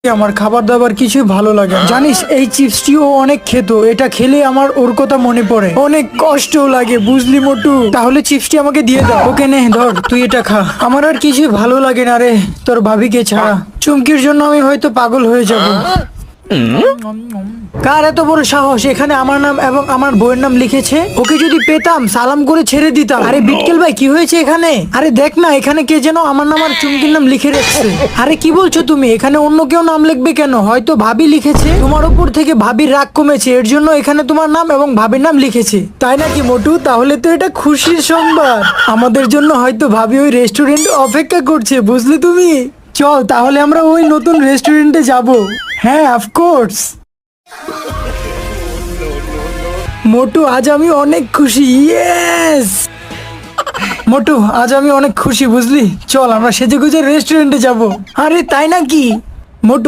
আমার খাবার দাবার কিছুই ভালো লাগে না। জানিস এই চিপসটিও অনেক খেতো, এটা খেলে আমার ওর কথা মনে পড়ে, অনেক কষ্টও লাগে বুঝলি মোটু। তাহলে চিপসটি আমাকে দিয়ে দাও। ওকে নে ধর, তুই এটা খা। আমার আর কিছুই ভালো লাগে না রে তোর ভাবিকে ছাড়া। চুমকির জন্য আমি হয়তো পাগল হয়ে যাব। কার এত বড় সাহস এখানে আমার নাম এবং আমার বউয়ের নাম লিখেছে? ওকে যদি পেতাম সালাম করে ছেড়ে দিতাম। আরে বিটকেল ভাই কি হয়েছে এখানে? আরে দেখ না এখানে কে যেন আমার নাম আর চুমকির নাম লিখে রেখেছে। আরে কি বলছো তুমি? এখানে অন্য কেউ নাম লিখবে কেন? হয়তো ভাবি লিখেছে। তোমার উপর থেকে ভাবির রাগ কমেছে, এর জন্য এখানে তোমার নাম এবং ভাবির নাম লিখেছে। তাই নাকি মোটু? তাহলে তো এটা খুশির সংবাদ আমাদের জন্য। হয়তো ভাবি ওই রেস্টুরেন্টে অপেক্ষা করছে, বুঝলে তুমি? চল তাহলে আমরা ওই নতুন রেস্টুরেন্টে যাব। হ্যাঁ অফকোর্স। মোটু আজ আমি অনেক খুশি। ইয়েস মোটু আজ আমি অনেক খুশি বুঝলি। চল আমরা সেজেগুজে রেস্টুরেন্টে যাব। আরে তাই নাকি?